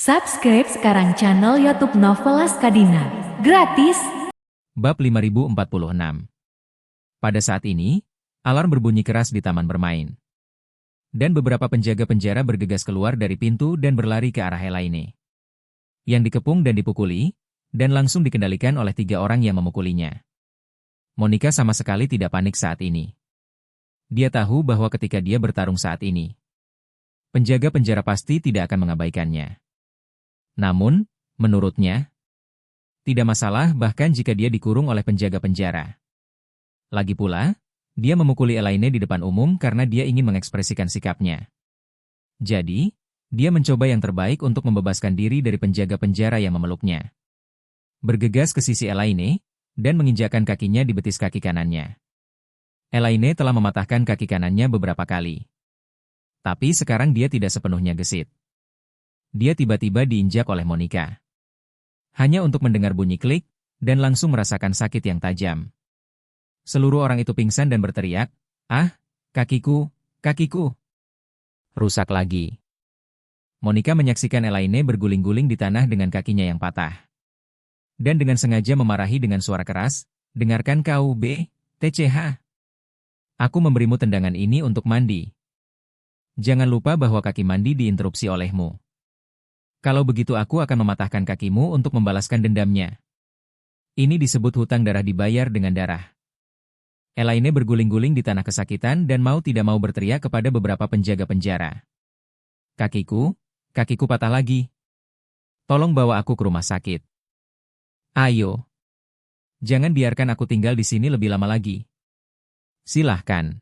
Subscribe sekarang channel YouTube Novelas Kadina. Gratis. Bab 5046. Pada saat ini, alarm berbunyi keras di taman bermain. Dan beberapa penjaga penjara bergegas keluar dari pintu dan berlari ke arah Elaine, yang dikepung dan dipukuli, dan langsung dikendalikan oleh 3 orang yang memukulinya. Monica sama sekali tidak panik saat ini. Dia tahu bahwa ketika dia bertarung saat ini, penjaga penjara pasti tidak akan mengabaikannya. Namun, menurutnya, tidak masalah bahkan jika dia dikurung oleh penjaga penjara. Lagi pula, dia memukuli Elaine di depan umum karena dia ingin mengekspresikan sikapnya. Jadi, dia mencoba yang terbaik untuk membebaskan diri dari penjaga penjara yang memeluknya. Bergegas ke sisi Elaine, dan menginjakkan kakinya di betis kaki kanannya. Elaine telah mematahkan kaki kanannya beberapa kali. Tapi sekarang dia tidak sepenuhnya gesit. Dia tiba-tiba diinjak oleh Monica. Hanya untuk mendengar bunyi klik, dan langsung merasakan sakit yang tajam. Seluruh orang itu pingsan dan berteriak, "Ah, kakiku, kakiku!" Rusak lagi. Monica menyaksikan Elaine berguling-guling di tanah dengan kakinya yang patah. Dan dengan sengaja memarahi dengan suara keras, "Dengarkan kau, TCH. Aku memberimu tendangan ini untuk mandi. Jangan lupa bahwa kaki mandi diinterupsi olehmu. Kalau begitu aku akan mematahkan kakimu untuk membalaskan dendamnya. Ini disebut hutang darah dibayar dengan darah." Elaine berguling-guling di tanah kesakitan dan mau tidak mau berteriak kepada beberapa penjaga penjara. Kakiku patah lagi. Tolong bawa aku ke rumah sakit. Ayo. Jangan biarkan aku tinggal di sini lebih lama lagi. Silahkan."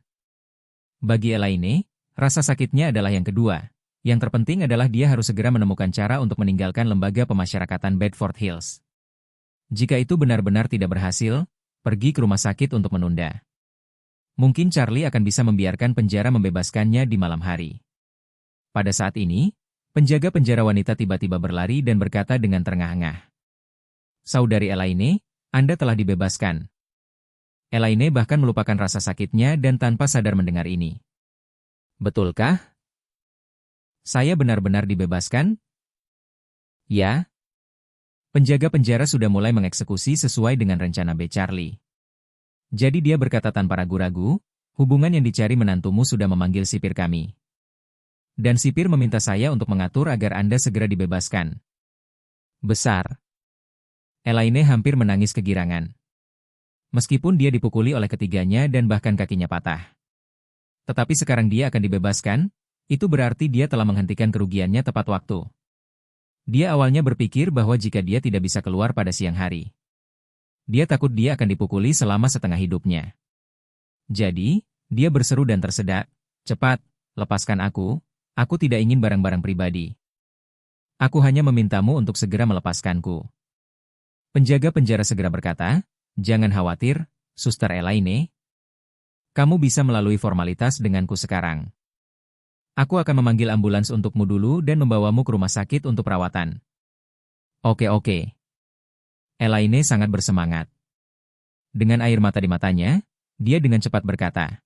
Bagi Elaine, rasa sakitnya adalah yang kedua. Yang terpenting adalah dia harus segera menemukan cara untuk meninggalkan lembaga pemasyarakatan Bedford Hills. Jika itu benar-benar tidak berhasil, pergi ke rumah sakit untuk menunda. Mungkin Charlie akan bisa membiarkan penjara membebaskannya di malam hari. Pada saat ini, penjaga penjara wanita tiba-tiba berlari dan berkata dengan terengah-engah, "Saudari Elaine, Anda telah dibebaskan." Elaine bahkan melupakan rasa sakitnya dan tanpa sadar mendengar ini. "Betulkah? Saya benar-benar dibebaskan?" "Ya." Penjaga penjara sudah mulai mengeksekusi sesuai dengan rencana B. Charlie. Jadi dia berkata tanpa ragu-ragu, "Hubungan yang dicari menantumu sudah memanggil sipir kami. Dan sipir meminta saya untuk mengatur agar Anda segera dibebaskan." Besar. Elaine hampir menangis kegirangan. Meskipun dia dipukuli oleh ketiganya dan bahkan kakinya patah. Tetapi sekarang dia akan dibebaskan, itu berarti dia telah menghentikan kerugiannya tepat waktu. Dia awalnya berpikir bahwa jika dia tidak bisa keluar pada siang hari, dia takut dia akan dipukuli selama setengah hidupnya. Jadi, dia berseru dan tersedak, "Cepat, lepaskan aku tidak ingin barang-barang pribadi. Aku hanya memintamu untuk segera melepaskanku." Penjaga penjara segera berkata, "Jangan khawatir, Suster Elaine. Kamu bisa melalui formalitas denganku sekarang. Aku akan memanggil ambulans untukmu dulu dan membawamu ke rumah sakit untuk perawatan." Oke. Elaine sangat bersemangat. Dengan air mata di matanya, dia dengan cepat berkata,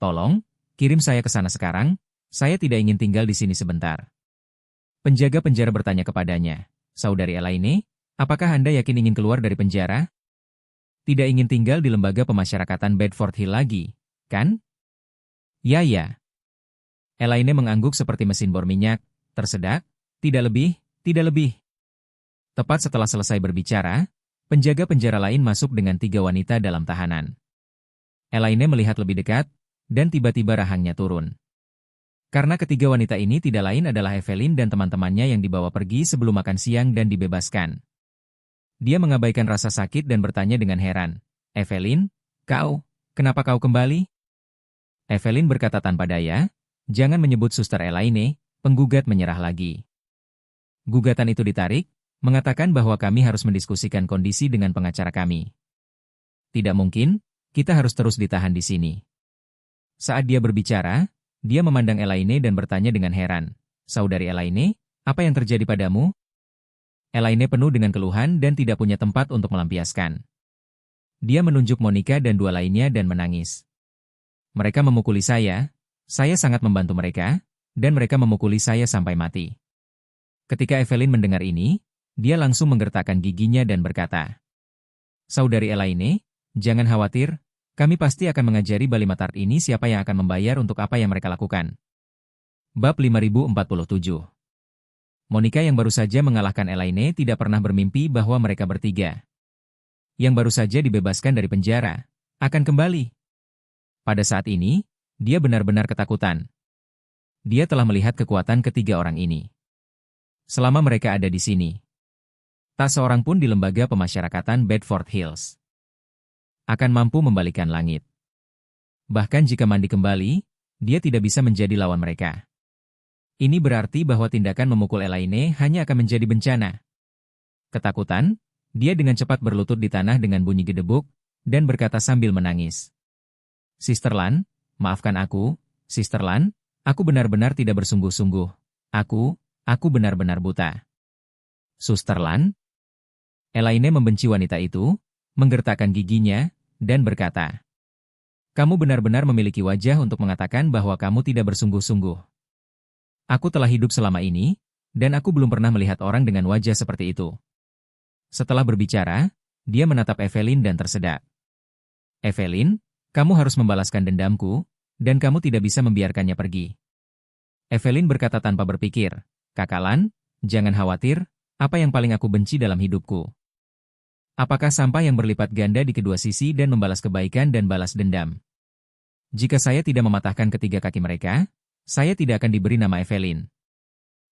"Tolong, kirim saya ke sana sekarang, saya tidak ingin tinggal di sini sebentar." Penjaga penjara bertanya kepadanya, "Saudari Elaine, apakah Anda yakin ingin keluar dari penjara? Tidak ingin tinggal di lembaga pemasyarakatan Bedford Hill lagi, kan?" Ya. Elaine mengangguk seperti mesin bor minyak, tersedak, tidak lebih. Tepat setelah selesai berbicara, penjaga penjara lain masuk dengan 3 wanita dalam tahanan. Elaine melihat lebih dekat, dan tiba-tiba rahangnya turun. Karena ketiga wanita ini tidak lain adalah Evelyn dan teman-temannya yang dibawa pergi sebelum makan siang dan dibebaskan. Dia mengabaikan rasa sakit dan bertanya dengan heran, "Evelyn, kenapa kau kembali?" Evelyn berkata tanpa daya, "Jangan menyebut Suster Elaine." Penggugat menyerah lagi. Gugatan itu ditarik, mengatakan bahwa kami harus mendiskusikan kondisi dengan pengacara kami. Tidak mungkin, kita harus terus ditahan di sini. Saat dia berbicara, dia memandang Elaine dan bertanya dengan heran, "Saudari Elaine, apa yang terjadi padamu?" Elaine penuh dengan keluhan dan tidak punya tempat untuk melampiaskan. Dia menunjuk Monica dan 2 lainnya dan menangis. "Mereka memukuli saya sangat membantu mereka, dan mereka memukuli saya sampai mati. Ketika Evelyn mendengar ini, dia langsung menggertakkan giginya dan berkata, "Saudari Elaine, jangan khawatir, kami pasti akan mengajari Balimatart ini siapa yang akan membayar untuk apa yang mereka lakukan." Bab 5047. Monica yang baru saja mengalahkan Elaine tidak pernah bermimpi bahwa mereka bertiga, yang baru saja dibebaskan dari penjara, akan kembali. Pada saat ini, dia benar-benar ketakutan. Dia telah melihat kekuatan ketiga orang ini selama mereka ada di sini. Tak seorang pun di lembaga pemasyarakatan Bedford Hills akan mampu membalikan langit. Bahkan jika mandi kembali, dia tidak bisa menjadi lawan mereka. Ini berarti bahwa tindakan memukul Elaine hanya akan menjadi bencana. Ketakutan, dia dengan cepat berlutut di tanah dengan bunyi gedebuk, dan berkata sambil menangis, "Sister Lan, maafkan aku, Sister Lan, aku benar-benar tidak bersungguh-sungguh. Aku benar-benar buta." "Suster Lan?" Elaine membenci wanita itu, menggertakkan giginya, dan berkata, "Kamu benar-benar memiliki wajah untuk mengatakan bahwa kamu tidak bersungguh-sungguh. Aku telah hidup selama ini, dan aku belum pernah melihat orang dengan wajah seperti itu." Setelah berbicara, dia menatap Evelyn dan tersedak. "Evelyn, kamu harus membalaskan dendamku, dan kamu tidak bisa membiarkannya pergi." Evelyn berkata tanpa berpikir, "Kakak Lan, jangan khawatir, apa yang paling aku benci dalam hidupku? Apakah sampah yang berlipat ganda di kedua sisi dan membalas kebaikan dan balas dendam? Jika saya tidak mematahkan ketiga kaki mereka, saya tidak akan diberi nama Evelyn."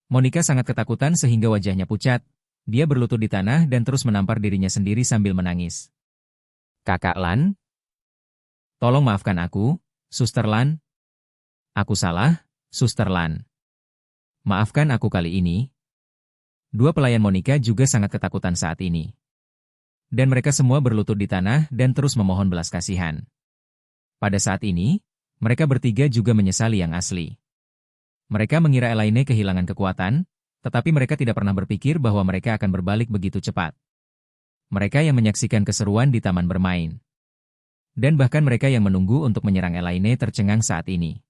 Monica sangat ketakutan sehingga wajahnya pucat. Dia berlutut di tanah dan terus menampar dirinya sendiri sambil menangis. "Kakak Lan? Tolong maafkan aku, Suster Lan. Aku salah, Suster Lan. Maafkan aku kali ini." Dua pelayan Monica juga sangat ketakutan saat ini. Dan mereka semua berlutut di tanah dan terus memohon belas kasihan. Pada saat ini, mereka bertiga juga menyesali yang asli. Mereka mengira Elaine kehilangan kekuatan, tetapi mereka tidak pernah berpikir bahwa mereka akan berbalik begitu cepat. Mereka yang menyaksikan keseruan di taman bermain. Dan bahkan mereka yang menunggu untuk menyerang Elaine tercengang saat ini.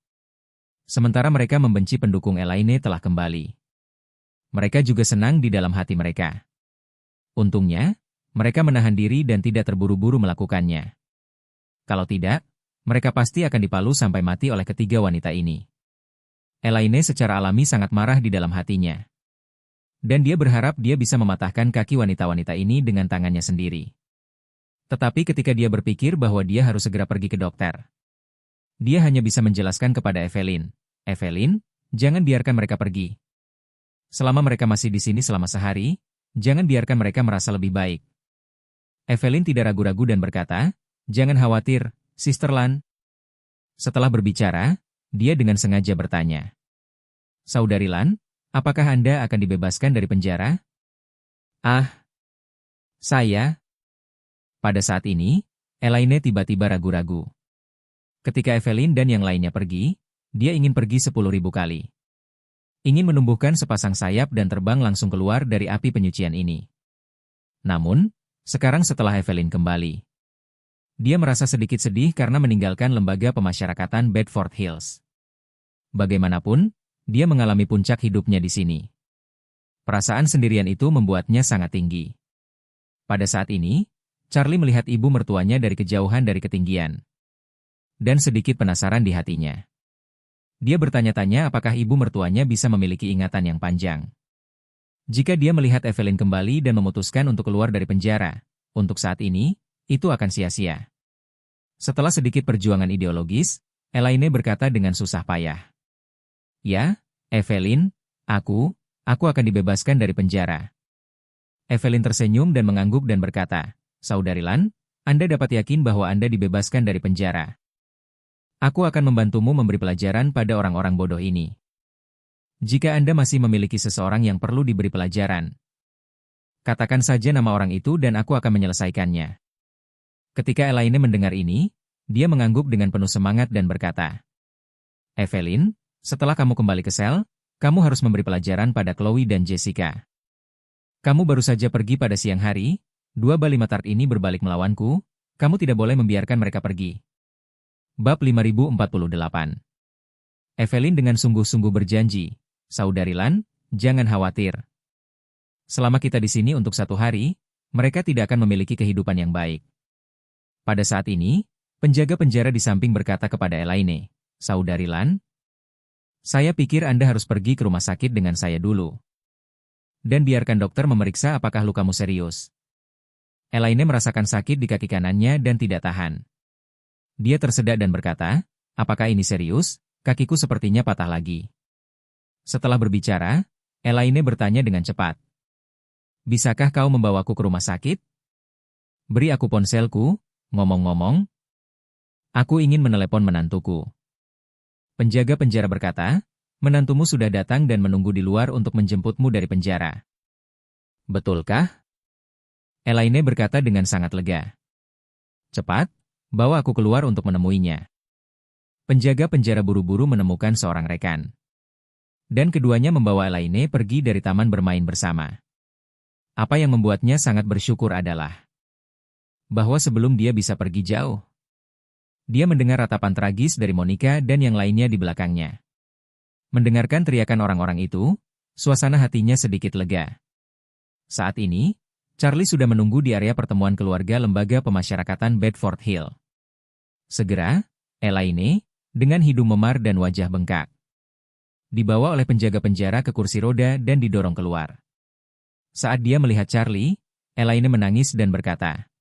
Sementara mereka membenci pendukung Elaine telah kembali. Mereka juga senang di dalam hati mereka. Untungnya, mereka menahan diri dan tidak terburu-buru melakukannya. Kalau tidak, mereka pasti akan dipalu sampai mati oleh ketiga wanita ini. Elaine secara alami sangat marah di dalam hatinya. Dan dia berharap dia bisa mematahkan kaki wanita-wanita ini dengan tangannya sendiri. Tetapi ketika dia berpikir bahwa dia harus segera pergi ke dokter, dia hanya bisa menjelaskan kepada Evelyn, "Evelyn, jangan biarkan mereka pergi. Selama mereka masih di sini selama sehari, jangan biarkan mereka merasa lebih baik." Evelyn tidak ragu-ragu dan berkata, "Jangan khawatir, Sister Lan." Setelah berbicara, dia dengan sengaja bertanya, "Saudari Lan, apakah Anda akan dibebaskan dari penjara?" Saya." Pada saat ini, Elaine tiba-tiba ragu-ragu. Ketika Evelyn dan yang lainnya pergi, dia ingin pergi 10.000 kali. Ingin menumbuhkan sepasang sayap dan terbang langsung keluar dari api penyucian ini. Namun, sekarang setelah Evelyn kembali, dia merasa sedikit sedih karena meninggalkan lembaga pemasyarakatan Bedford Hills. Bagaimanapun, dia mengalami puncak hidupnya di sini. Perasaan sendirian itu membuatnya sangat tinggi. Pada saat ini, Charlie melihat ibu mertuanya dari kejauhan dari ketinggian. Dan sedikit penasaran di hatinya. Dia bertanya-tanya apakah ibu mertuanya bisa memiliki ingatan yang panjang. Jika dia melihat Evelyn kembali dan memutuskan untuk keluar dari penjara, untuk saat ini, itu akan sia-sia. Setelah sedikit perjuangan ideologis, Elaine berkata dengan susah payah, "Ya, Evelyn, aku akan dibebaskan dari penjara." Evelyn tersenyum dan mengangguk dan berkata, "Saudari Lan, Anda dapat yakin bahwa Anda dibebaskan dari penjara. Aku akan membantumu memberi pelajaran pada orang-orang bodoh ini. Jika Anda masih memiliki seseorang yang perlu diberi pelajaran, katakan saja nama orang itu dan aku akan menyelesaikannya." Ketika Elaine mendengar ini, dia mengangguk dengan penuh semangat dan berkata, "Evelyn, setelah kamu kembali ke sel, kamu harus memberi pelajaran pada Chloe dan Jessica. Kamu baru saja pergi pada siang hari, dua Balimatart ini berbalik melawanku, kamu tidak boleh membiarkan mereka pergi." Bab 5048. Evelyn dengan sungguh-sungguh berjanji, "Saudari Lan, jangan khawatir, Selama kita di sini untuk 1 hari, mereka tidak akan memiliki kehidupan yang baik. Pada saat ini, penjaga penjara di samping berkata kepada Elaine, "Saudari Lan, saya pikir Anda harus pergi ke rumah sakit dengan saya dulu. Dan biarkan dokter memeriksa apakah lukamu serius." Elaine merasakan sakit di kaki kanannya dan tidak tahan. Dia tersedak dan berkata, "Apakah ini serius? Kakiku sepertinya patah lagi." Setelah berbicara, Elaine bertanya dengan cepat, "Bisakah kau membawaku ke rumah sakit? Beri aku ponselku, ngomong-ngomong. Aku ingin menelepon menantuku." Penjaga penjara berkata, "Menantumu sudah datang dan menunggu di luar untuk menjemputmu dari penjara." "Betulkah?" Elaine berkata dengan sangat lega. "Cepat, bawa aku keluar untuk menemuinya." Penjaga penjara buru-buru menemukan seorang rekan. Dan keduanya membawa Elaine pergi dari taman bermain bersama. Apa yang membuatnya sangat bersyukur adalah bahwa sebelum dia bisa pergi jauh, dia mendengar ratapan tragis dari Monica dan yang lainnya di belakangnya. Mendengarkan teriakan orang-orang itu, suasana hatinya sedikit lega. Saat ini, Charlie sudah menunggu di area pertemuan keluarga lembaga pemasyarakatan Bedford Hill. Segera, Elaine, dengan hidung memar dan wajah bengkak, dibawa oleh penjaga penjara ke kursi roda dan didorong keluar. Saat dia melihat Charlie, Elaine menangis dan berkata,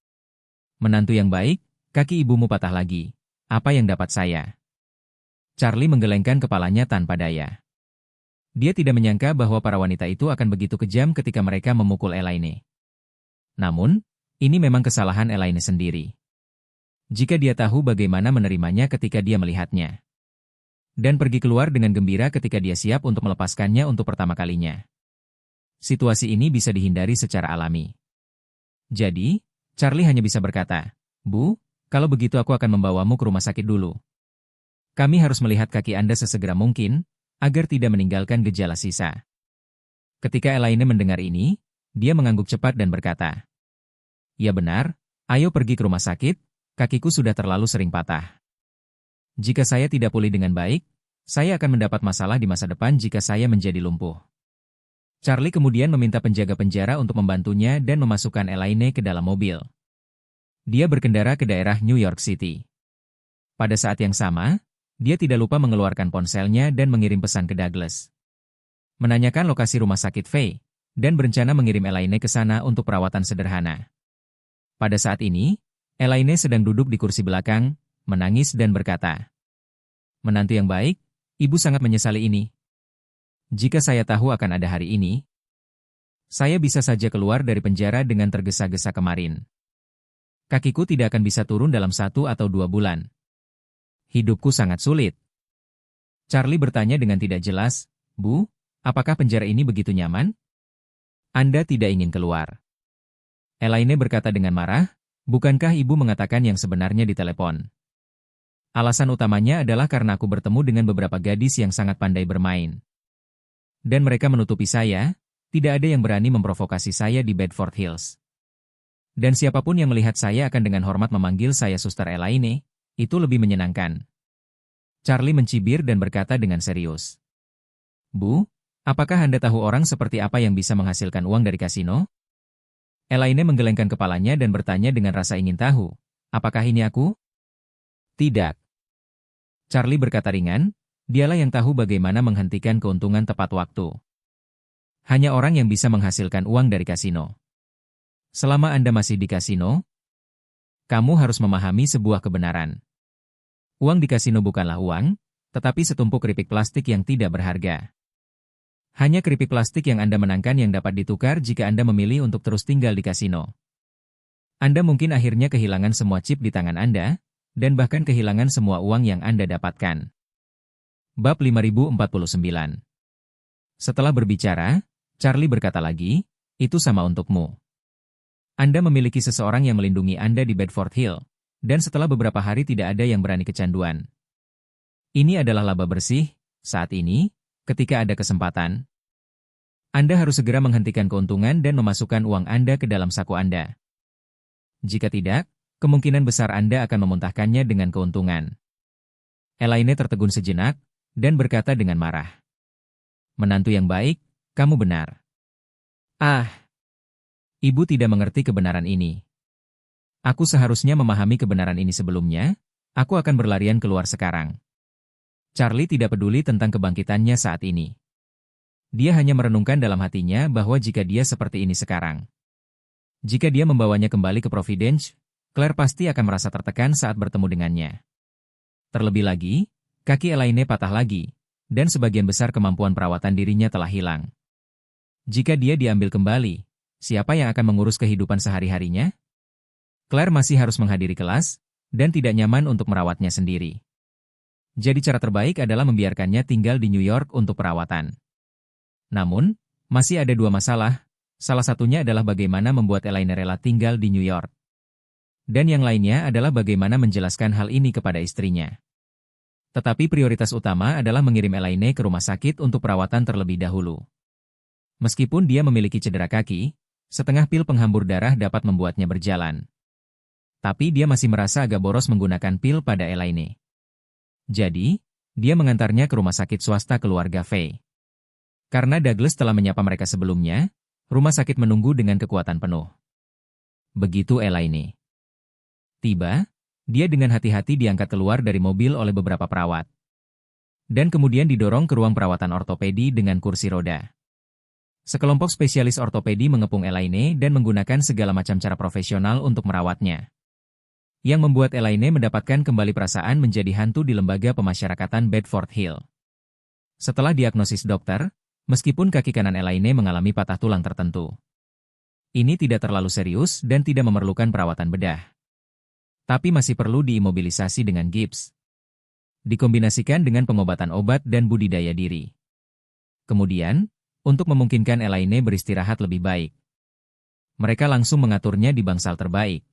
"Menantu yang baik, kaki ibumu patah lagi. Apa yang dapat saya?" Charlie menggelengkan kepalanya tanpa daya. Dia tidak menyangka bahwa para wanita itu akan begitu kejam ketika mereka memukul Elaine. Namun, ini memang kesalahan Elaine sendiri. Jika dia tahu bagaimana menerimanya ketika dia melihatnya. Dan pergi keluar dengan gembira ketika dia siap untuk melepaskannya untuk pertama kalinya. Situasi ini bisa dihindari secara alami. Jadi, Charlie hanya bisa berkata, "Bu, kalau begitu aku akan membawamu ke rumah sakit dulu. Kami harus melihat kaki Anda sesegera mungkin, agar tidak meninggalkan gejala sisa." Ketika Elaine mendengar ini, dia mengangguk cepat dan berkata, "Ya benar, ayo pergi ke rumah sakit, kakiku sudah terlalu sering patah. Jika saya tidak pulih dengan baik, saya akan mendapat masalah di masa depan jika saya menjadi lumpuh." Charlie kemudian meminta penjaga penjara untuk membantunya dan memasukkan Elaine ke dalam mobil. Dia berkendara ke daerah New York City. Pada saat yang sama, dia tidak lupa mengeluarkan ponselnya dan mengirim pesan ke Douglas. Menanyakan lokasi rumah sakit Faye, dan berencana mengirim Elaine ke sana untuk perawatan sederhana. Pada saat ini, Elaine sedang duduk di kursi belakang, menangis dan berkata, "Menantu yang baik, ibu sangat menyesali ini. Jika saya tahu akan ada hari ini, saya bisa saja keluar dari penjara dengan tergesa-gesa kemarin. Kakiku tidak akan bisa turun dalam 1 atau 2 bulan. Hidupku sangat sulit." Charlie bertanya dengan tidak jelas, "Bu, apakah penjara ini begitu nyaman? Anda tidak ingin keluar?" Elaine berkata dengan marah, "Bukankah ibu mengatakan yang sebenarnya di telepon? Alasan utamanya adalah karena aku bertemu dengan beberapa gadis yang sangat pandai bermain. Dan mereka menutupi saya, tidak ada yang berani memprovokasi saya di Bedford Hills. Dan siapapun yang melihat saya akan dengan hormat memanggil saya Suster Elaine, itu lebih menyenangkan." Charlie mencibir dan berkata dengan serius, "Bu, apakah Anda tahu orang seperti apa yang bisa menghasilkan uang dari kasino?" Elaine menggelengkan kepalanya dan bertanya dengan rasa ingin tahu, "Apakah ini aku?" "Tidak." Charlie berkata ringan, "Dialah yang tahu bagaimana menghentikan keuntungan tepat waktu. Hanya orang yang bisa menghasilkan uang dari kasino. Selama Anda masih di kasino, kamu harus memahami sebuah kebenaran. Uang di kasino bukanlah uang, tetapi setumpuk keripik plastik yang tidak berharga. Hanya keripik plastik yang Anda menangkan yang dapat ditukar jika Anda memilih untuk terus tinggal di kasino. Anda mungkin akhirnya kehilangan semua chip di tangan Anda, dan bahkan kehilangan semua uang yang Anda dapatkan." Bab 5049. Setelah berbicara, Charlie berkata lagi, "Itu sama untukmu. Anda memiliki seseorang yang melindungi Anda di Bedford Hill, dan setelah beberapa hari tidak ada yang berani kecanduan. Ini adalah laba bersih, saat ini, ketika ada kesempatan. Anda harus segera menghentikan keuntungan dan memasukkan uang Anda ke dalam saku Anda. Jika tidak, kemungkinan besar Anda akan memuntahkannya dengan keuntungan." Elaine tertegun sejenak, dan berkata dengan marah, "Menantu yang baik, kamu benar. Ah, Ibu tidak mengerti kebenaran ini. Aku seharusnya memahami kebenaran ini sebelumnya, aku akan berlarian keluar sekarang. Charlie tidak peduli tentang kebangkitannya saat ini. Dia hanya merenungkan dalam hatinya bahwa jika dia seperti ini sekarang, jika dia membawanya kembali ke Providence, Claire pasti akan merasa tertekan saat bertemu dengannya. Terlebih lagi, kaki Elaine patah lagi, dan sebagian besar kemampuan perawatan dirinya telah hilang. Jika dia diambil kembali, siapa yang akan mengurus kehidupan sehari-harinya? Claire masih harus menghadiri kelas, dan tidak nyaman untuk merawatnya sendiri. Jadi cara terbaik adalah membiarkannya tinggal di New York untuk perawatan. Namun, masih ada dua masalah, salah satunya adalah bagaimana membuat Elaine rela tinggal di New York. Dan yang lainnya adalah bagaimana menjelaskan hal ini kepada istrinya. Tetapi prioritas utama adalah mengirim Elaine ke rumah sakit untuk perawatan terlebih dahulu. Meskipun dia memiliki cedera kaki, setengah pil penghambur darah dapat membuatnya berjalan. Tapi dia masih merasa agak boros menggunakan pil pada Elaine. Jadi, dia mengantarnya ke rumah sakit swasta keluarga Faye. Karena Douglas telah menyapa mereka sebelumnya, rumah sakit menunggu dengan kekuatan penuh. Begitu Elaine tiba, dia dengan hati-hati diangkat keluar dari mobil oleh beberapa perawat. Dan kemudian didorong ke ruang perawatan ortopedi dengan kursi roda. Sekelompok spesialis ortopedi mengepung Elaine dan menggunakan segala macam cara profesional untuk merawatnya. Yang membuat Elaine mendapatkan kembali perasaan menjadi hantu di lembaga pemasyarakatan Bedford Hill. Setelah diagnosis dokter, meskipun kaki kanan Elaine mengalami patah tulang tertentu, ini tidak terlalu serius dan tidak memerlukan perawatan bedah. Tapi masih perlu diimobilisasi dengan gips. Dikombinasikan dengan pengobatan obat dan budidaya diri. Kemudian, untuk memungkinkan Elaine beristirahat lebih baik, mereka langsung mengaturnya di bangsal terbaik.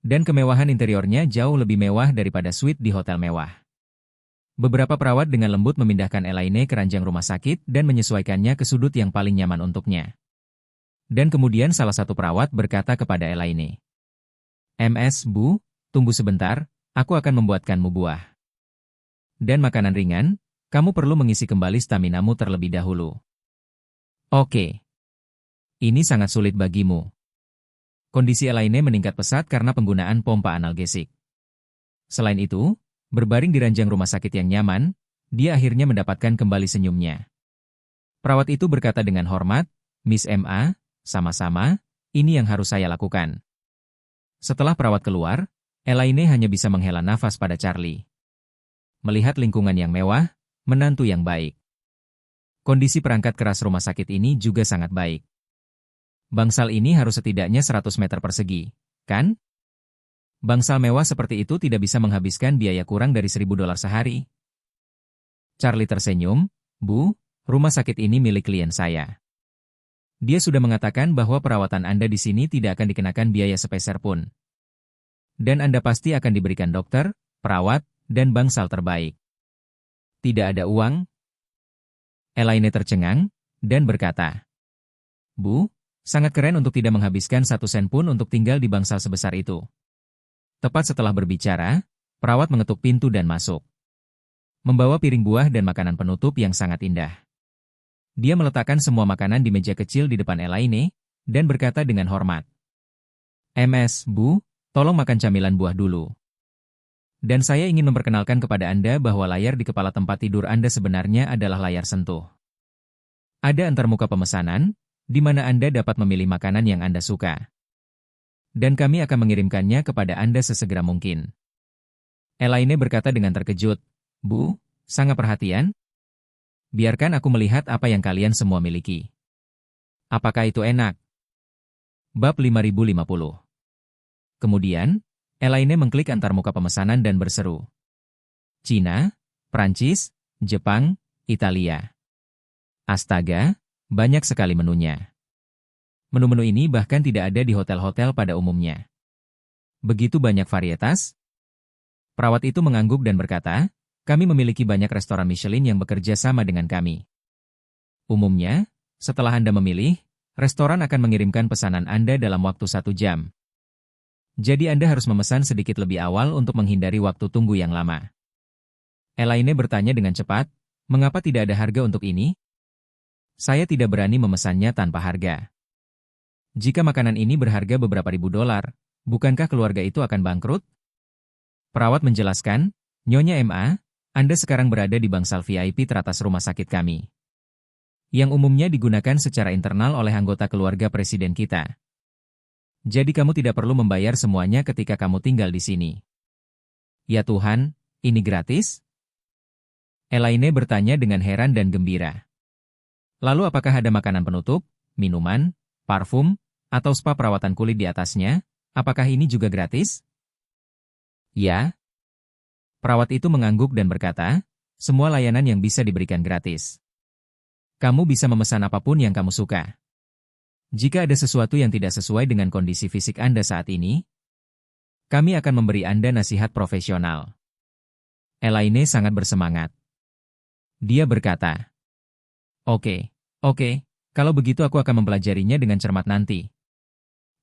Dan kemewahan interiornya jauh lebih mewah daripada suite di hotel mewah. Beberapa perawat dengan lembut memindahkan Elaine ke ranjang rumah sakit dan menyesuaikannya ke sudut yang paling nyaman untuknya. Dan kemudian salah satu perawat berkata kepada Elaine, "MS, Bu, tunggu sebentar, aku akan membuatkanmu buah. Dan makanan ringan, kamu perlu mengisi kembali staminamu terlebih dahulu." Oke. Ini sangat sulit bagimu. Kondisi Elaine meningkat pesat karena penggunaan pompa analgesik. Selain itu, berbaring di ranjang rumah sakit yang nyaman, dia akhirnya mendapatkan kembali senyumnya. Perawat itu berkata dengan hormat, "Miss M.A., sama-sama, ini yang harus saya lakukan." Setelah perawat keluar, Elaine hanya bisa menghela nafas pada Charlie. Melihat lingkungan yang mewah, menantu yang baik. Kondisi perangkat keras rumah sakit ini juga sangat baik. Bangsal ini harus setidaknya 100 meter persegi, kan? Bangsal mewah seperti itu tidak bisa menghabiskan biaya kurang dari $1.000 sehari. Charlie tersenyum, "Bu, rumah sakit ini milik klien saya. Dia sudah mengatakan bahwa perawatan Anda di sini tidak akan dikenakan biaya sepeser pun. Dan Anda pasti akan diberikan dokter, perawat, dan bangsal terbaik." "Tidak ada uang?" Elaine tercengang, dan berkata, "Bu, sangat keren untuk tidak menghabiskan 1 sen pun untuk tinggal di bangsal sebesar itu." Tepat setelah berbicara, perawat mengetuk pintu dan masuk. Membawa piring buah dan makanan penutup yang sangat indah. Dia meletakkan semua makanan di meja kecil di depan Elaine, dan berkata dengan hormat, "MS, Bu, tolong makan camilan buah dulu. Dan saya ingin memperkenalkan kepada Anda bahwa layar di kepala tempat tidur Anda sebenarnya adalah layar sentuh. Ada antarmuka pemesanan, di mana Anda dapat memilih makanan yang Anda suka. Dan kami akan mengirimkannya kepada Anda sesegera mungkin." Elaine berkata dengan terkejut, "Bu, sangat perhatian. Biarkan aku melihat apa yang kalian semua miliki. Apakah itu enak?" Bab 5050. Kemudian, Elaine mengklik antarmuka pemesanan dan berseru, "Cina, Prancis, Jepang, Italia. Astaga, banyak sekali menunya. Menu-menu ini bahkan tidak ada di hotel-hotel pada umumnya. Begitu banyak varietas?" Perawat itu mengangguk dan berkata, "Kami memiliki banyak restoran Michelin yang bekerja sama dengan kami. Umumnya, setelah Anda memilih, restoran akan mengirimkan pesanan Anda dalam waktu 1 jam. Jadi Anda harus memesan sedikit lebih awal untuk menghindari waktu tunggu yang lama." Elaine bertanya dengan cepat, "Mengapa tidak ada harga untuk ini?" "Saya tidak berani memesannya tanpa harga." Jika makanan ini berharga beberapa ribu dolar, bukankah keluarga itu akan bangkrut? Perawat menjelaskan, Nyonya MA, Anda sekarang berada di bangsal VIP teratas rumah sakit kami, yang umumnya digunakan secara internal oleh anggota keluarga presiden kita. Jadi kamu tidak perlu membayar semuanya ketika kamu tinggal di sini. Ya Tuhan, ini gratis? Elaine bertanya dengan heran dan gembira. Lalu apakah ada makanan penutup, minuman, parfum, atau spa perawatan kulit di atasnya? Apakah ini juga gratis? Ya. Perawat itu mengangguk dan berkata, semua layanan yang bisa diberikan gratis. Kamu bisa memesan apapun yang kamu suka. Jika ada sesuatu yang tidak sesuai dengan kondisi fisik Anda saat ini, kami akan memberi Anda nasihat profesional. Elaine sangat bersemangat. Dia berkata, Oke, kalau begitu aku akan mempelajarinya dengan cermat nanti.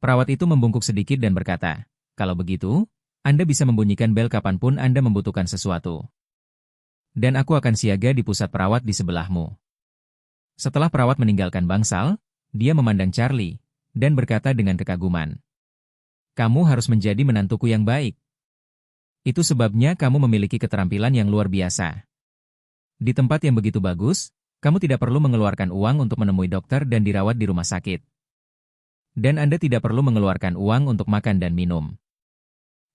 Perawat itu membungkuk sedikit dan berkata, kalau begitu, Anda bisa membunyikan bel kapanpun Anda membutuhkan sesuatu. Dan aku akan siaga di pusat perawat di sebelahmu. Setelah perawat meninggalkan bangsal, dia memandang Charlie, dan berkata dengan kekaguman, kamu harus menjadi menantuku yang baik. Itu sebabnya kamu memiliki keterampilan yang luar biasa. Di tempat yang begitu bagus, kamu tidak perlu mengeluarkan uang untuk menemui dokter dan dirawat di rumah sakit. Dan Anda tidak perlu mengeluarkan uang untuk makan dan minum.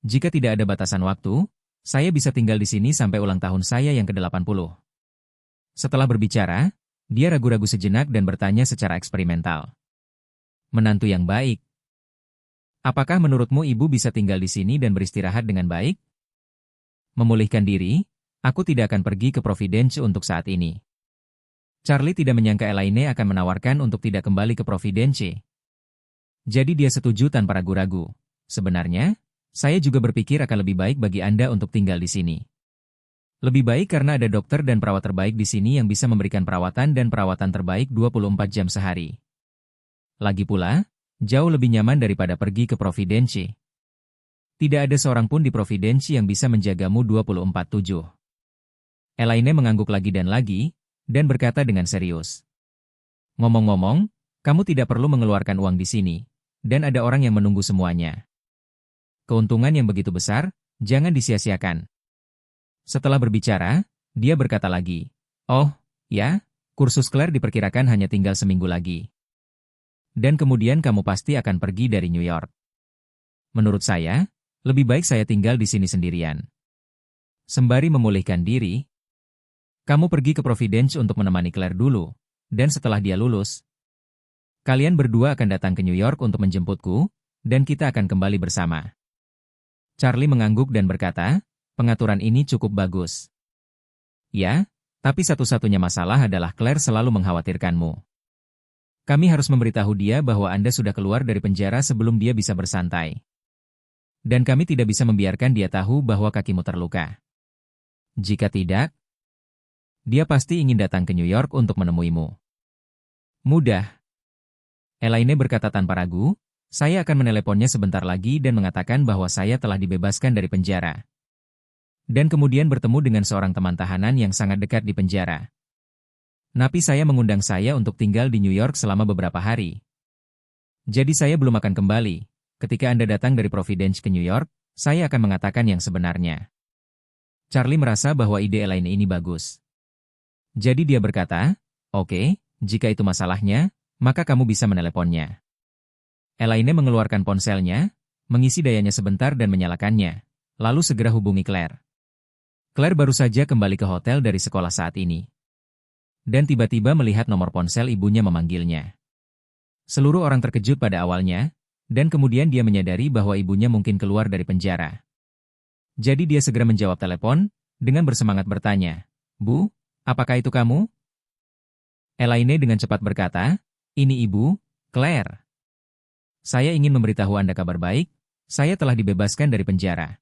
Jika tidak ada batasan waktu, saya bisa tinggal di sini sampai ulang tahun saya yang ke-80. Setelah berbicara, dia ragu-ragu sejenak dan bertanya secara eksperimental. Menantu yang baik. Apakah menurutmu ibu bisa tinggal di sini dan beristirahat dengan baik? Memulihkan diri, aku tidak akan pergi ke Providence untuk saat ini. Charlie tidak menyangka Elaine akan menawarkan untuk tidak kembali ke Providence. Jadi dia setuju tanpa ragu-ragu. Sebenarnya, saya juga berpikir akan lebih baik bagi Anda untuk tinggal di sini. Lebih baik karena ada dokter dan perawat terbaik di sini yang bisa memberikan perawatan dan perawatan terbaik 24 jam sehari. Lagi pula, jauh lebih nyaman daripada pergi ke Providence. Tidak ada seorang pun di Providence yang bisa menjagamu 24/7. Elaine mengangguk lagi dan berkata dengan serius. Ngomong-ngomong, kamu tidak perlu mengeluarkan uang di sini, dan ada orang yang menunggu semuanya. Keuntungan yang begitu besar, jangan disia-siakan. Setelah berbicara, dia berkata lagi, oh, ya, kursus Claire diperkirakan hanya tinggal seminggu lagi. Dan kemudian kamu pasti akan pergi dari New York. Menurut saya, lebih baik saya tinggal di sini sendirian. Sembari memulihkan diri, kamu pergi ke Providence untuk menemani Claire dulu, dan setelah dia lulus, kalian berdua akan datang ke New York untuk menjemputku, dan kita akan kembali bersama. Charlie mengangguk dan berkata, pengaturan ini cukup bagus. Ya, tapi satu-satunya masalah adalah Claire selalu mengkhawatirkanmu. Kami harus memberitahu dia bahwa Anda sudah keluar dari penjara sebelum dia bisa bersantai. Dan kami tidak bisa membiarkan dia tahu bahwa kakimu terluka. Jika tidak, dia pasti ingin datang ke New York untuk menemuimu. Mudah. Elaine berkata tanpa ragu, saya akan meneleponnya sebentar lagi dan mengatakan bahwa saya telah dibebaskan dari penjara. Dan kemudian bertemu dengan seorang teman tahanan yang sangat dekat di penjara. Napi saya mengundang saya untuk tinggal di New York selama beberapa hari. Jadi saya belum akan kembali. Ketika Anda datang dari Providence ke New York, saya akan mengatakan yang sebenarnya. Charlie merasa bahwa ide Elaine ini bagus. Jadi dia berkata, oke, jika itu masalahnya, maka kamu bisa meneleponnya. Elaine mengeluarkan ponselnya, mengisi dayanya sebentar dan menyalakannya, lalu segera hubungi Claire. Claire baru saja kembali ke hotel dari sekolah saat ini. Dan tiba-tiba melihat nomor ponsel ibunya memanggilnya. Seluruh orang terkejut pada awalnya, dan kemudian dia menyadari bahwa ibunya mungkin keluar dari penjara. Jadi dia segera menjawab telepon, dengan bersemangat bertanya, Bu, apakah itu kamu? Elaine dengan cepat berkata, ini Ibu, Claire. Saya ingin memberitahu Anda kabar baik, saya telah dibebaskan dari penjara.